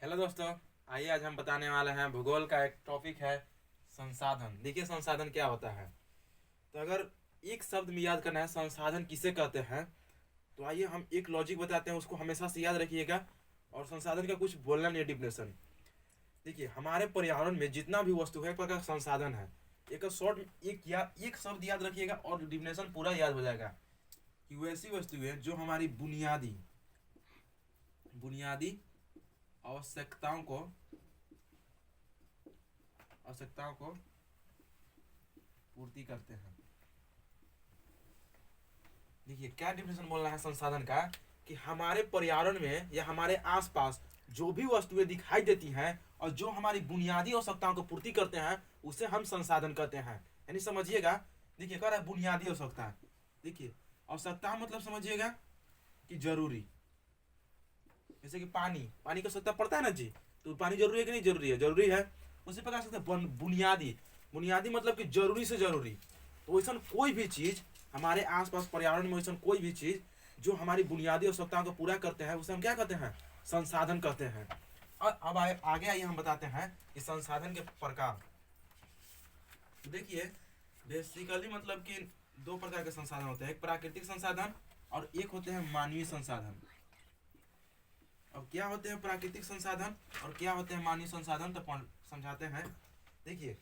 Hello दोस्तों। आइए आज हम बताने वाले हैं भूगोल का एक टॉपिक है संसाधन। देखिए संसाधन क्या होता है। तो अगर एक शब्द में याद करना है संसाधन किसे कहते हैं, तो आइए हम एक लॉजिक बताते हैं, उसको हमेशा से याद रखिएगा। और संसाधन का कुछ बोलना नहीं है डिफिनेशन। देखिए हमारे पर्यावरण में जितना भी वस्तु है एक प्रकार का संसाधन है। एक शॉर्ट एक शब्द याद रखिएगा और डिफिनेशन पूरा याद हो जाएगा कि वैसी वस्तु है जो हमारी बुनियादी बुनियादी आवश्यकताओं को आवश्यकताओं को पूर्ति करते हैं। देखिए क्या डिफिनेशन बोलना है संसाधन का, कि हमारे पर्यावरण में या हमारे आसपास जो भी वस्तुएं दिखाई देती हैं और जो हमारी बुनियादी आवश्यकताओं को पूर्ति करते हैं उसे हम संसाधन कहते हैं। यानी समझिएगा, देखिए कह रहा है बुनियादी आवश्यकता। देखिए आवश्यकता मतलब समझिएगा कि जरूरी, जैसे कि पानी पानी की आवश्यकता पड़ता है ना जी, तो पानी जरूरी है कि नहीं जरूरी है, जरूरी है। उसी प्रकार से बुनियादी बुनियादी मतलब कि जरूरी से जरूरी। तो वैसा कोई भी चीज हमारे आसपास पर्यावरण में, वैसा कोई भी चीज जो हमारी बुनियादी आवश्यकताओं को पूरा करते हैं उसे हम क्या कहते हैं, संसाधन कहते हैं। और अब आगे आइए हम बताते हैं कि संसाधन के प्रकार। तो देखिए बेसिकली मतलब कि दो प्रकार के संसाधन होते हैं, एक प्राकृतिक संसाधन और एक होते हैं मानवीय संसाधन। अब क्या होते हैं प्राकृतिक संसाधन और क्या होते हैं मानवीय संसाधन, तो समझाते हैं। देखिए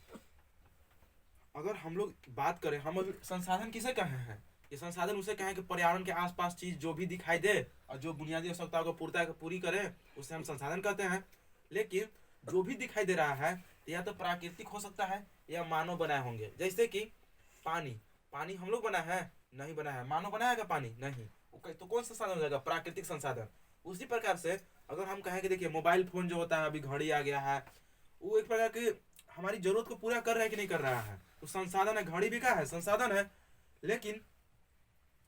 अगर हम लोग बात करें, हम संसाधन किसे कहे हैं, ये संसाधन उसे कहें कि पर्यावरण के आसपास चीज जो भी दिखाई दे और जो बुनियादी आवश्यकताओं को पूरी करे उसे हम संसाधन कहते हैं। लेकिन जो भी दिखाई दे रहा है या तो प्राकृतिक हो सकता है या मानव बनाए होंगे। जैसे कि पानी पानी हम लोग बनाए हैं, नहीं बनाया है। मानव बनाया है पानी, नहीं। तो कौन सा संसाधन हो जाएगा, प्राकृतिक संसाधन। उसी प्रकार से अगर हम कहें कि देखिए मोबाइल फोन जो होता है, अभी घड़ी आ गया है, वो एक प्रकार की हमारी जरूरत को पूरा कर रहा है कि नहीं कर रहा है, तो संसाधन है। घड़ी भी क्या है, संसाधन है। लेकिन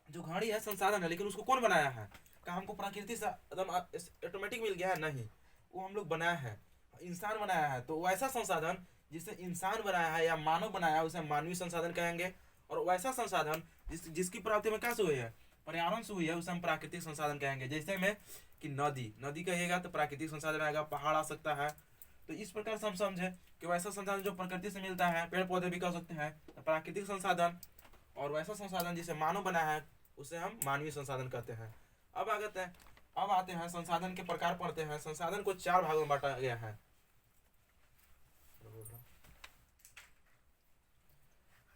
जो घड़ी है संसाधन है, लेकिन उसको कौन बनाया है, क्या हमको प्रकृति से एकदम ऑटोमेटिक मिल गया है, नहीं। वो हम लोग बनाया है, इंसान बनाया है। तो वैसा संसाधन जिसे इंसान बनाया है या मानव बनाया है उसे मानवीय संसाधन कहेंगे। और वैसा संसाधन जिसकी प्राप्ति में क्या से हुई है, पर्यावरण से हुई है, उसे हम प्राकृतिक संसाधन कहेंगे। जैसे में कि नदी नदी कहिएगा तो प्राकृतिक संसाधन आएगा, पहाड़ आ सकता है। तो इस प्रकार से हम समझे कि वैसा संसाधन जो प्रकृति से मिलता है, पेड़ पौधे भी कह सकते हैं, तो प्राकृतिक संसाधन। और वैसा संसाधन जिसे मानव बनाया है उसे हम मानवीय संसाधन कहते हैं। अब आते हैं संसाधन के प्रकार पढ़ते हैं। संसाधन को चार भागों में बांटा गया है।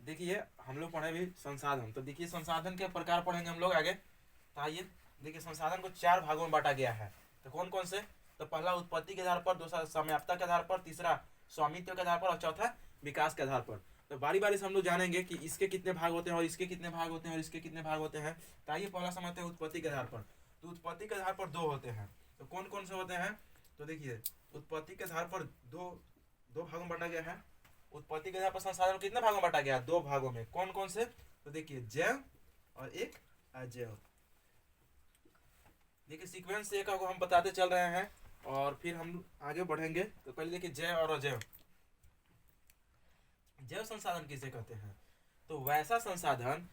देखिए हम लोग पढ़े भी संसाधन, तो देखिए संसाधन के प्रकार पढ़ेंगे हम लोग आगे। तो आइए देखिए संसाधन को चार भागों में बांटा गया है। तो कौन कौन से, तो पहला उत्पत्ति के आधार पर, दूसरा समयाप्ता के आधार पर, तीसरा स्वामित्व के आधार पर और चौथा विकास के आधार पर। तो बारी बारी से हम लोग जानेंगे कि इसके कितने भाग होते हैं और इसके कितने भाग होते हैं और इसके कितने भाग होते हैं। तो आइए पहला समझते हैं उत्पत्ति के आधार पर। तो उत्पत्ति के आधार पर दो होते हैं। तो कौन कौन से होते हैं, तो देखिए उत्पत्ति के आधार पर दो दो भागों में बांटा गया है। उत्पत्ति के आधार पर संसाधन कितने भागों में बांटा गया है, दो भागों में। कौन कौन से, तो देखिए जैव और एक अजैव। देखिए सीक्वेंस से एक हम बताते चल रहे हैं और फिर हम आगे बढ़ेंगे। तो पहले देखिए जैव और अजैव। जैव संसाधन किसे कहते हैं, तो वैसा संसाधन,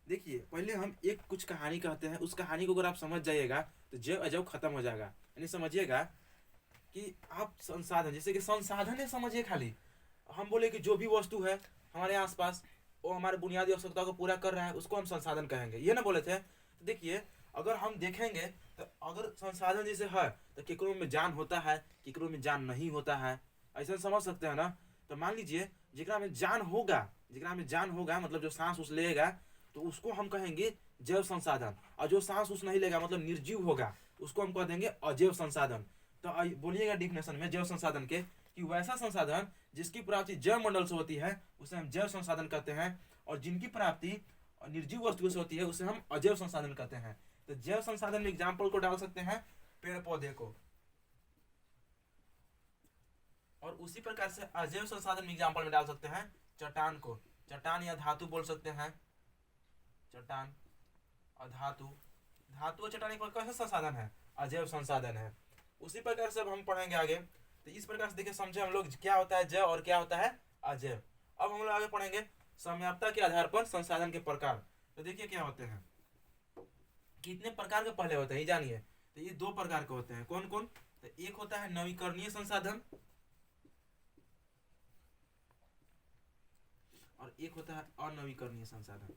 देखिए पहले हम एक कुछ कहानी कहते हैं, उस कहानी को अगर आप समझ जाइएगा तो जैव अजैव खत्म हो जाएगा। यानी समझिएगा कि आप संसाधन, जैसे कि संसाधन है समझिए, खाली हम बोले कि जो भी वस्तु है हमारे आसपास वो हमारे बुनियादी आवश्यकताओं को पूरा कर रहा है उसको हम संसाधन कहेंगे, ये ना बोले थे। तो देखिए अगर हम देखेंगे तो अगर संसाधन जैसे है तो केकरो में जान होता है, केकरो में जान नहीं होता है, ऐसा समझ सकते हैं ना। तो मान लीजिए जिकरा में जान होगा, जिकरा में जान होगा मतलब जो सांस उस लेगा, तो उसको हम कहेंगे जैव संसाधन। और जो सांस उस नहीं लेगा मतलब निर्जीव होगा, उसको हम कह देंगे अजैव संसाधन। तो बोलिएगा डिफिनेशन में जैव संसाधन के, कि वैसा संसाधन जिसकी प्राप्ति जैव मंडल से होती है उसे हम जैव संसाधन कहते हैं, और जिनकी प्राप्ति निर्जीव वस्तुओं से होती है उसे हम अजैव संसाधन कहते हैं। तो जैव संसाधन में एग्जाम्पल को डाल सकते हैं पेड़ पौधे को, और उसी प्रकार से अजैव संसाधन में एग्जाम्पल में डाल सकते हैं चट्टान को। चट्टान या धातु बोल सकते हैं, चट्टान और धातु। धातु और चट्टान एक प्रकार से संसाधन है, अजैव संसाधन है। उसी प्रकार से अब हम पढ़ेंगे आगे। तो इस प्रकार से देखिए समझे हम लोग क्या होता है जैव और क्या होता है अजैव। अब हम लोग आगे पढ़ेंगे समयाप्ता के आधार पर संसाधन के प्रकार। तो देखिए क्या होते हैं, कितने प्रकार के पहले होते हैं ये जानिए। तो ये दो प्रकार के होते हैं, कौन कौन, तो एक होता है नवीकरणीय संसाधन और एक होता है अनवीकरणीय संसाधन।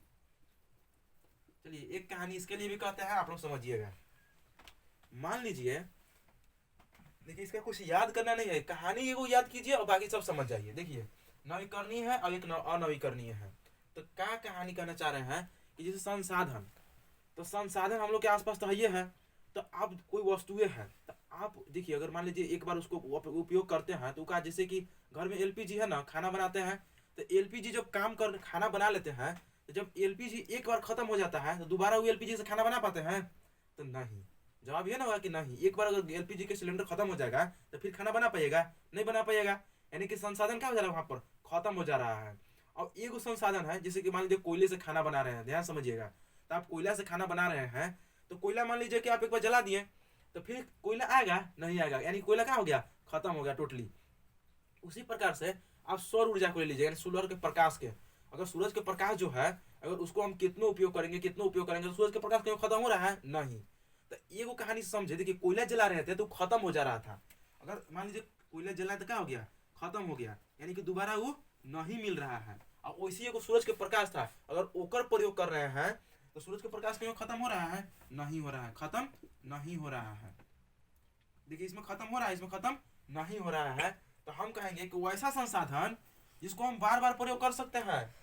चलिए एक कहानी इसके लिए भी कहते हैं, आप लोग समझिएगा। मान लीजिए, देखिए इसका कुछ याद करना नहीं है, कहानी एगो याद कीजिए और बाकी सब समझ जाइए। देखिए नवीकरणीय है और एक अनवीकरणीय है। तो क्या कहानी कहना चाह रहे हैं कि जैसे संसाधन, तो संसाधन हम लोग के आसपास तो ये है। तो अब कोई वस्तुएं है, तो आप देखिए अगर मान लीजिए एक बार उसको उपयोग करते हैं तो का जैसे कि घर में एलपीजी है ना, खाना बनाते हैं, तो एलपीजी जब काम कर खाना बना लेते हैं, तो जब एलपीजी एक बार खत्म हो जाता है तो दोबारा वो एलपीजी से खाना बना पाते हैं? तो नहीं। जवाब ये ना होगा कि नहीं। एक बार अगर एलपीजी के सिलेंडर खत्म हो जाएगा तो फिर खाना बना पाएगा? नहीं बना पाएगा। यानी कि संसाधन क्या हो जा रहा है, वहां पर खत्म हो जा रहा है। और एक संसाधन है जैसे कि मान लीजिए कोयले से खाना बना रहे हैं, ध्यान समझिएगा। तो आप कोयला से खाना बना रहे हैं, तो कोयला मान लीजिए कि आप एक बार जला दिए, तो फिर कोयला आएगा? नहीं आएगा। यानी कोयला क्या हो गया, खत्म हो गया टोटली। उसी प्रकार से आप सौर ऊर्जा को ले लीजिए, यानी सूर्य के प्रकाश के। अगर सूरज के प्रकाश जो है, अगर उसको हम कितना उपयोग करेंगे तो सूरज के प्रकाश क्यों खत्म हो रहा है? नहीं। तो ये वो कहानी समझे, देखिए कोयला जला रहे थे तो खत्म हो जा रहा था। अगर मान लीजिए कोयला जला तो क्या हो गया, खत्म हो गया, यानी कि दोबारा वो नहीं मिल रहा है। और वैसे ही सूरज के प्रकाश था, अगर ओकर प्रयोग कर रहे हैं तो सूरज के प्रकाश क्यों खत्म हो रहा है? नहीं हो रहा है, खत्म नहीं हो रहा है। देखिए इसमें खत्म हो रहा है, इसमें खत्म नहीं हो रहा है। तो हम कहेंगे कि वैसा संसाधन जिसको हम बार बार प्रयोग कर सकते हैं,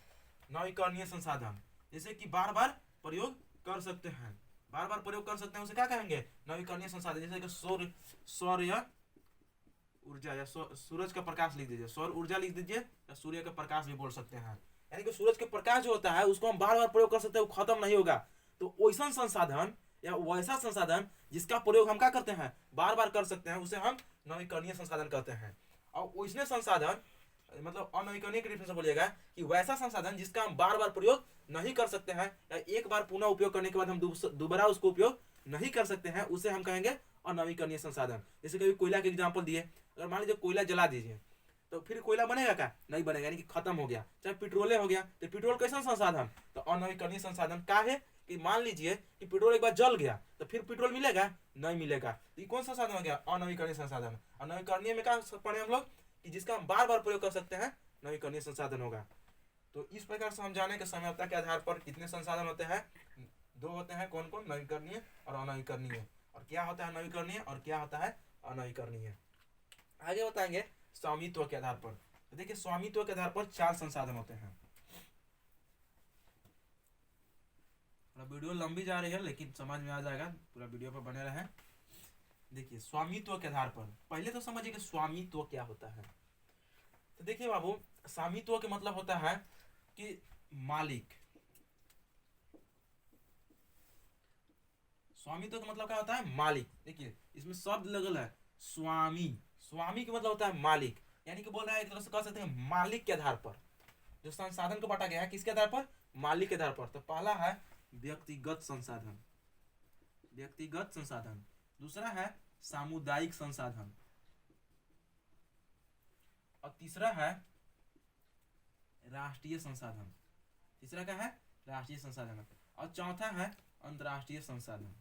नवीकरणीय संसाधन, जैसे कि बार बार प्रयोग कर सकते हैं, बार बार प्रयोग कर सकते हैं, उसे क्या कहेंगे, नवीकरणीय संसाधन। जैसे कि सौर ऊर्जा या सूरज का प्रकाश लिख दीजिए, सौर ऊर्जा लिख दीजिए, या सूर्य का प्रकाश भी बोल सकते हैं। यानी कि सूरज के प्रकाश जो होता है उसको हम बार बार प्रयोग कर सकते हैं, वो खत्म नहीं होगा। तो वैसा संसाधन या वैसा संसाधन जिसका प्रयोग हम क्या करते हैं, बार बार कर सकते हैं, उसे हम नवीकरणीय संसाधन कहते हैं। और वैसने संसाधन मतलब अनवीकरणीय के डिफरेंस बोलिएगा कि वैसा संसाधन जिसका हम बार बार प्रयोग नहीं कर सकते हैं, या एक बार पुनः उपयोग करने के बाद हम दोबारा उसको उपयोग नहीं कर सकते हैं, उसे हम कहेंगे अनवीकरणीय संसाधन। जैसे कभी कोयला के एग्जाम्पल दिए, अगर मान लीजिए कोयला जला दीजिए तो फिर कोयला बनेगा क्या? नहीं बनेगा, यानी कि खत्म हो गया। चाहे पेट्रोल हो गया, तो पेट्रोल कैसा संसाधन, तो अनवीकरणीय संसाधन का है कि मान लीजिए कि पेट्रोल एक बार जल गया तो फिर पेट्रोल मिलेगा? नहीं मिलेगा। तो ये कौन सा साधन हो गया, अनवीकरणीय संसाधन। अनवीकरणीय में क्या पढ़े हम लोग कि जिसका हम बार बार प्रयोग कर सकते हैं, नवीकरणीय संसाधन होगा। तो इस प्रकार से हम जाने के समयता के आधार पर कितने संसाधन होते हैं, दो होते हैं, कौन कौन, नवीकरणीय और अनवीकरणीय। और क्या होता है नवीकरणीय और क्या होता है अनवीकरणीय। आगे बताएंगे स्वामित्व के आधार पर। तो देखिए स्वामित्व के आधार पर 4 संसाधन होते हैं। वीडियो लंबी जा रही है लेकिन समझ में आ जाएगा, पूरा वीडियो पर बने रहे। देखिए स्वामित्व के आधार पर पहले तो समझिए कि स्वामित्व क्या होता है। तो देखिए बाबू, स्वामित्व के मतलब होता है कि मालिक। स्वामित्व का मतलब क्या होता है, मालिक। देखिए इसमें शब्द लगल है स्वामी, स्वामी का मतलब होता है मालिक। यानी कि बोल रहा है एक तरह से कह सकते हैं मालिक के आधार पर जो संसाधन को बांटा गया है, किसके आधार पर, मालिक के आधार पर। तो पहला है व्यक्तिगत संसाधन, व्यक्तिगत संसाधन। दूसरा है सामुदायिक संसाधन, और तीसरा है राष्ट्रीय संसाधन। तीसरा क्या है, राष्ट्रीय संसाधन। और चौथा है अंतर्राष्ट्रीय संसाधन।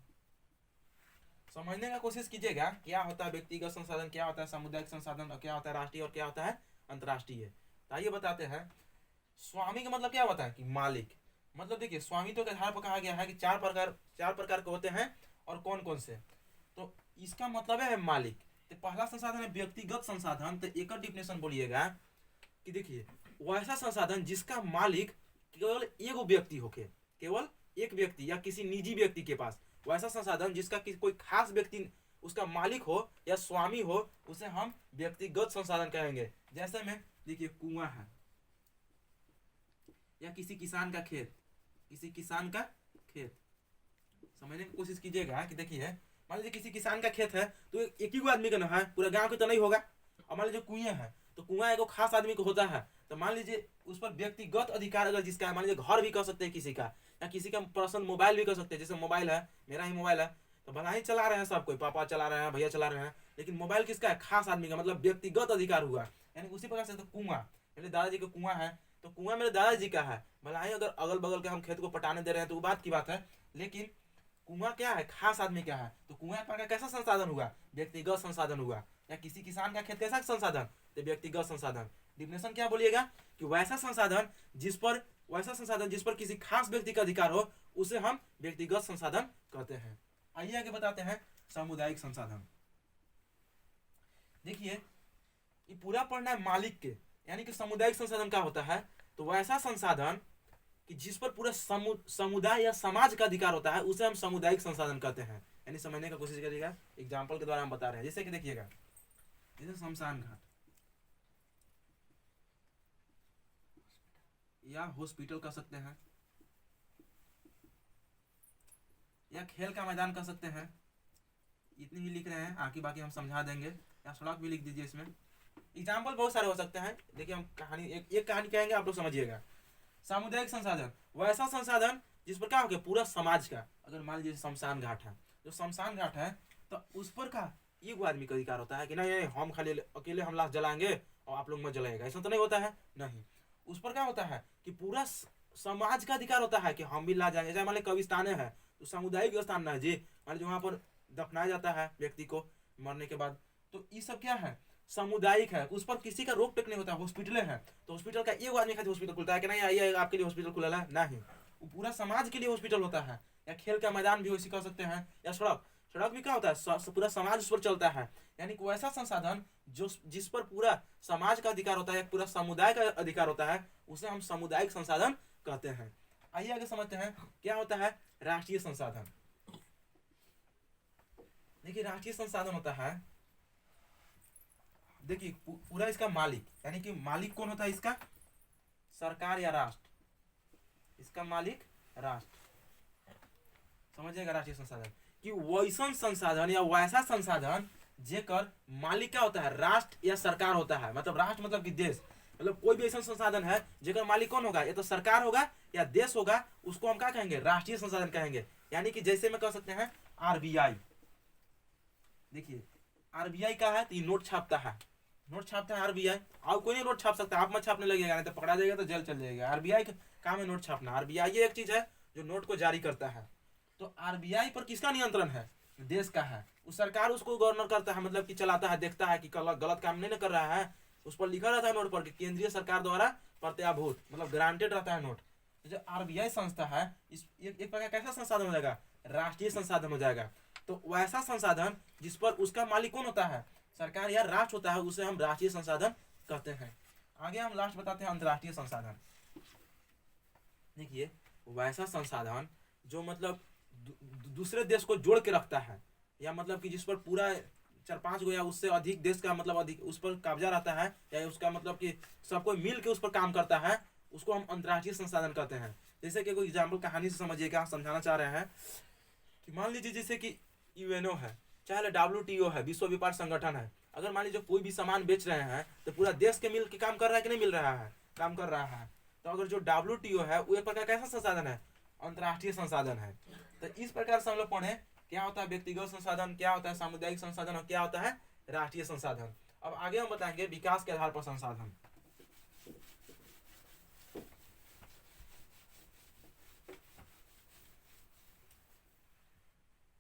समझने का कोशिश कीजिएगा क्या होता है व्यक्तिगत संसाधन, क्या होता है सामुदायिक संसाधन, और क्या होता है राष्ट्रीय, और क्या होता है अंतर्राष्ट्रीय। तो आइए बताते हैं। स्वामी का मतलब क्या होता है कि मालिक। मतलब देखिए स्वामित्व के आधार पर कहा गया है कि चार प्रकार के होते हैं, और कौन कौन से। तो इसका मतलब है मालिक। तो पहला संसाधन है व्यक्तिगत संसाधन। तो एक डिफिनेशन बोलिएगा कि देखिए वैसा संसाधन जिसका मालिक केवल एक व्यक्ति होके, केवल एक व्यक्ति या किसी निजी व्यक्ति के पास, वैसा संसाधन जिसका कोई खास व्यक्ति उसका मालिक हो या स्वामी हो, उसे हम व्यक्तिगत संसाधन कहेंगे। जैसे में देखिए कुआं है, या किसी किसान का खेत, किसी किसान का खेत। समझने की कोशिश कीजिएगा कि देखिए मान लीजिए किसी किसान का खेत है तो एक ही आदमी का ना है, पूरा गांव के तो नहीं होगा। और मान लीजिए कुएं है तो कुआं एक खास आदमी को होता है। तो मान लीजिए उस पर व्यक्तिगत अधिकार अगर जिसका है, मान लीजिए घर भी कर सकते हैं किसी का, या किसी का पर्सनल मोबाइल भी कर सकते हैं। जैसे मोबाइल है, मेरा ही मोबाइल है, तो भला ही चला रहे हैं सब कोई, पापा चला रहे हैं, भैया चला रहे हैं, लेकिन मोबाइल किसका है, खास आदमी का, मतलब व्यक्तिगत अधिकार हुआ। यानी उसी प्रकार से तो कुआं, मेरे दादाजी का कुआं है तो कुआं मेरे दादाजी का है। भला ही अगर अगल बगल के हम खेत को पटाने दे रहे हैं तो वो बात की बात है, लेकिन कुआं क्या है, खास आदमी क्या है, तो कुआं का कैसा संसाधन हुआ, व्यक्तिगत संसाधन हुआ। या किसी किसान का खेत कैसा संसाधन, तो व्यक्तिगत संसाधन। डिफिनेशन क्या बोलिएगा कि वैसा संसाधन जिस पर किसी खास व्यक्ति का अधिकार हो, उसे हम व्यक्तिगत संसाधन कहते हैं। आइए आगे बताते हैं सामुदायिक संसाधन। देखिए ये पूरा पढ़ना है मालिक के, यानी कि सामुदायिक संसाधन क्या होता है, तो वैसा संसाधन कि जिस पर पूरा समुदाय या समाज का अधिकार होता है, उसे हम सामुदायिक संसाधन कहते हैं। यानी समझने का कोशिश करिएगा, एग्जाम्पल के द्वारा हम बता रहे हैं। जैसे कि देखिएगा, जैसे शमशान घाट या हॉस्पिटल कह सकते हैं, या खेल का मैदान कह सकते हैं। इतनी ही लिख रहे हैं, आगे बाकी हम समझा देंगे। या सड़क भी लिख दीजिए इसमें। एग्जाम्पल बहुत सारे हो सकते हैं। देखिए हम कहानी एक कहानी कहेंगे, आप लोग समझिएगा। सामुदायिक संसाधन वैसा संसाधन जिस पर क्या हो गया, पूरा समाज का। अगर मान लीजिए शमशान घाट है, जो शमशान घाट है तो उस पर का एक आदमी का अधिकार होता है कि नहीं हम खाली अकेले हम लाश जलाएंगे और आप लोग मत जलाएगा, ऐसा तो नहीं होता है। नहीं, उस पर क्या होता है कि पूरा समाज का अधिकार होता है कि हम भी ला जाएंगे। जैसे मान लीजिए कब्रिस्तान है तो सामुदायिक स्थान ना है जी, मान लीजिए वहां पर दफनाया जाता है व्यक्ति को मरने के बाद, तो ये सब क्या है, सामुदायिक है। उस पर किसी का रोक टोक नहीं होता। हॉस्पिटल है तो हॉस्पिटल का एक आदमी खातिर हॉस्पिटल खुलता है कि नहीं आइए आपके लिए हॉस्पिटल खुला है, नहीं, वो पूरा समाज के लिए हॉस्पिटल होता है। या खेल का मैदान भी वैसे कह सकते हैं। या सड़क सड़क भी क्या होता है, पूरा समाज उस पर चलता है। यानी कि वैसा संसाधन जो जिस पर पूरा समाज का अधिकार होता है, पूरा समुदाय का अधिकार होता है, उसे हम सामुदायिक संसाधन कहते हैं। आइए आगे समझते हैं क्या होता है राष्ट्रीय संसाधन। देखिए राष्ट्रीय संसाधन होता है, देखिए पूरा इसका मालिक, यानी कि मालिक कौन होता है इसका, सरकार या राष्ट्र। इसका मालिक राष्ट्र। समझिएगा राष्ट्रीय संसाधन कि वैसन संसाधन या वैसा संसाधन जेकर मालिक क्या होता है, राष्ट्र या सरकार होता है। मतलब राष्ट्र मतलब कि देश, मतलब कोई भी ऐसा संसाधन है जेकर मालिक कौन होगा, या तो सरकार होगा या देश होगा, उसको हम क्या कहेंगे, राष्ट्रीय संसाधन कहेंगे। यानी कि जैसे में कह सकते हैं आरबीआई। देखिए आरबीआई का है तो ये नोट छापता है, नोट छापता है आरबीआई। और कोई नहीं नोट छाप सकता, आप मत छापने लगेगा नहीं तो पकड़ा जाएगा, तो जेल चल जाएगा। आरबीआई का काम है नोट छापना। आरबीआई ये एक चीज है जो नोट को जारी करता है। तो आरबीआई पर किसका नियंत्रण है, देश का है। उस सरकार उसको गवर्नर करता है, मतलब कि चलाता है, देखता है कि गलत काम नहीं कर रहा है। उस पर लिखा रहता है नोट पर कि केंद्रीय सरकार द्वारा प्रत्याभूत, मतलब ग्रांटेड रहता है नोट। तो जो आरबीआई संस्था है, इस एक प्रकार कैसा संसाधन हो जाएगा, राष्ट्रीय संसाधन हो जाएगा। तो वैसा संसाधन जिस पर उसका मालिक कौन होता है, सरकार या राष्ट्र होता है, उसे हम राष्ट्रीय संसाधन कहते हैं। आगे हम लास्ट बताते हैं अंतर्राष्ट्रीय संसाधन। देखिए वैसा संसाधन जो मतलब दूसरे देश को जोड़ के रखता है, या मतलब कि जिस पर पूरा 4-5 गो या उससे अधिक देश का मतलब अधिक उस पर कब्जा रहता है, या उसका मतलब कि सब कोई मिल के उस पर काम करता है, उसको हम अंतर्राष्ट्रीय संसाधन कहते हैं। जैसे कि कोई एग्जाम्पल कहानी से समझिएगा, समझाना चाह रहे हैं कि मान लीजिए जैसे कि यूएनओ है, चाहे WTO है, विश्व व्यापार संगठन है। अगर मान लीजिए कोई भी सामान बेच रहे हैं तो पूरा देश के मिल के काम कर रहा है कि नहीं मिल रहा है, काम कर रहा है। तो अगर जो WTO है वो एक प्रकार कैसा संसाधन है, अंतर्राष्ट्रीय संसाधन है। तो इस प्रकार से हम लोग पढ़े क्या होता है व्यक्तिगत संसाधन, क्या होता है सामुदायिक संसाधन, और क्या होता है राष्ट्रीय संसाधन। अब आगे हम बताएंगे विकास के आधार पर संसाधन।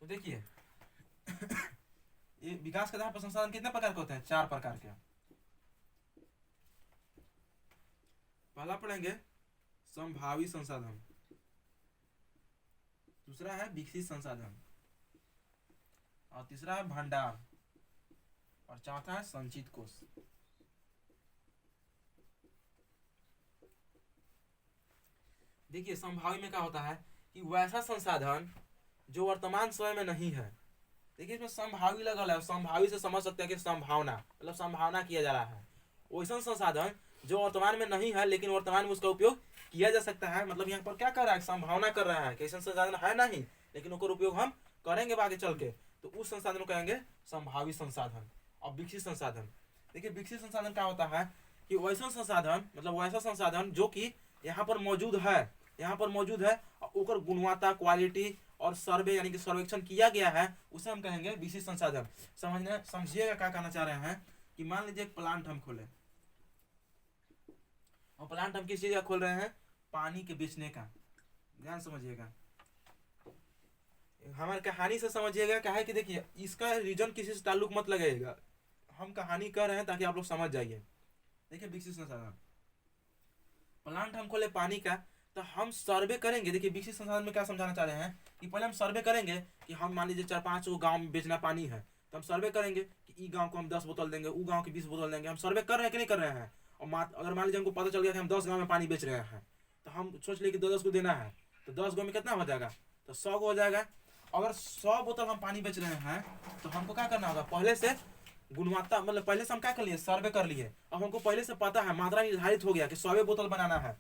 तो देखिए ये विकास के आधार पर संसाधन कितने प्रकार के होते हैं, 4 प्रकार के। पहला पढ़ेंगे संभावी संसाधन, दूसरा है विकसित संसाधन, और तीसरा है भंडार, और चौथा है संचित कोष। देखिए संभावी में क्या होता है कि वैसा संसाधन जो वर्तमान समय में नहीं है। देखिए इसमें संभावी लगा है, संभावी से समझ सकते हैं कि संभावना, मतलब संभावना किया जा रहा है। वैसा संसाधन जो वर्तमान में नहीं है लेकिन वर्तमान में उसका उपयोग किया जा सकता है। मतलब यहाँ पर क्या कर रहा है, संभावना कर रहा है कि ऐसा संसाधन है नहीं लेकिन उसका उपयोग हम करेंगे आगे चल के, तो उस संसाधन को कहेंगे संभावी संसाधन। और विकसित संसाधन, देखिए विकसित संसाधन क्या होता है कि वैसा संसाधन, मतलब वैसा संसाधन जो कि यहाँ पर मौजूद है और गुणवत्ता, क्वालिटी और सर्वे यानी कि सर्वेक्षण किया गया है, उसे हम कहेंगे विकसित संसाधन। समझिएगा क्या कहना चाह रहे हैं कि मान लीजिए एक प्लांट हम खोले, और प्लांट हम किस चीज का खोल रहे हैं, पानी के बेचने का। ध्यान समझिएगा, हमारे कहानी से समझिएगा, क्या है कि देखिए इसका रीजन किसी से ताल्लुक मत लगाइएगा, हम कहानी कर रहे हैं ताकि आप लोग समझ जाइए। देखिए विकसित संसाधन, प्लांट हम खोले पानी का, तो हम सर्वे करेंगे। देखिए विकसित संसाधन में क्या समझाना चाह रहे हैं कि पहले हम सर्वे करेंगे कि हम मान लीजिए 4-5 गाँव में बेचना पानी है, तो हम सर्वे करेंगे कि ई गाँव को हम 10 बोतल देंगे, ऊ गाँव की 20 बोतल देंगे। हम सर्वे कर रहे हैं कि नहीं कर रहे हैं। और अगर मान लीजिए हमको पता चल गया कि हम 10 गाँव में पानी बेच रहे हैं, तो हम सोच लिए कि 10 को देना है, तो 10 गाँव में कितना हो जाएगा, तो 100 को हो जाएगा। अगर 100 बोतल हम पानी बेच रहे हैं तो हमको क्या करना होगा, पहले से गुणवत्ता, मतलब पहले से हम क्या कर लिए, सर्वे कर लिए। अब हमको पहले से पता है, मात्रा निर्धारित हो गया कि 100 बोतल बनाना है,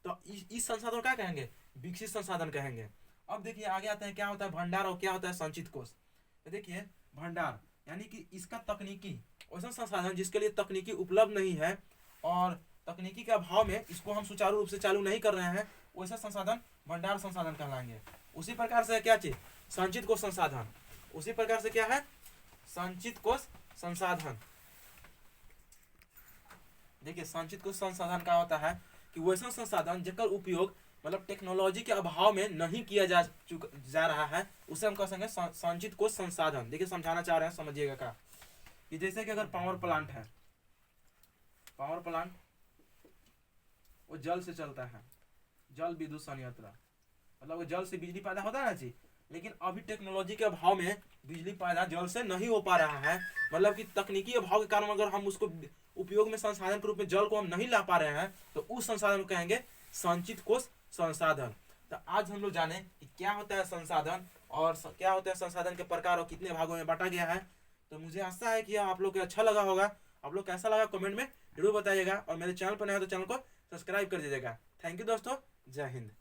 तो इस संसाधन क्या कहेंगे, विकसित संसाधन कहेंगे। अब देखिए आगे आते हैं, क्या होता है भंडार और क्या होता है संचित कोष। तो देखिए भंडार यानी कि इसका तकनीकी ऐसा संसाधन जिसके लिए तकनीकी उपलब्ध नहीं है और तकनीकी के अभाव में इसको हम सुचारू रूप से चालू नहीं कर रहे हैं, वैसा संसाधन भंडार संसाधन कहलाएंगे। उसी प्रकार से क्या चीज, संचित कोष संसाधन। उसी प्रकार से क्या है, संचित कोष संसाधन। देखिए संचित कोष संसाधन क्या होता है कि वैसा संसाधन जिसका उपयोग मतलब टेक्नोलॉजी के अभाव में नहीं किया जा रहा है, उसे हम कह सकते हैं संचित कोष संसाधन। देखिए समझाना चाह रहे हैं, समझिएगा का कि जैसे कि अगर पावर प्लांट है, पावर प्लांट वो जल से चलता है, जल विद्युत संयंत्र, मतलब वो जल से बिजली पैदा होता है ना जी। लेकिन अभी टेक्नोलॉजी के अभाव में बिजली पैदा जल से नहीं हो पा रहा है, मतलब कि तकनीकी अभाव के कारण अगर हम उसको उपयोग में संसाधन के रूप में जल को हम नहीं ला पा रहे हैं, तो उस संसाधन को कहेंगे संचित कोष संसाधन। तो आज हम लोग जाने कि क्या होता है संसाधन और क्या होता है संसाधन के प्रकार और कितने भागों में बांटा गया है। तो मुझे आशा है कि आप लोग को अच्छा लगा होगा। आप लोग कैसा लगा कमेंट में जरूर बताइएगा, और मेरे चैनल पर नए हो तो चैनल को सब्सक्राइब कर दीजिएगा। थैंक यू दोस्तों, जय हिंद।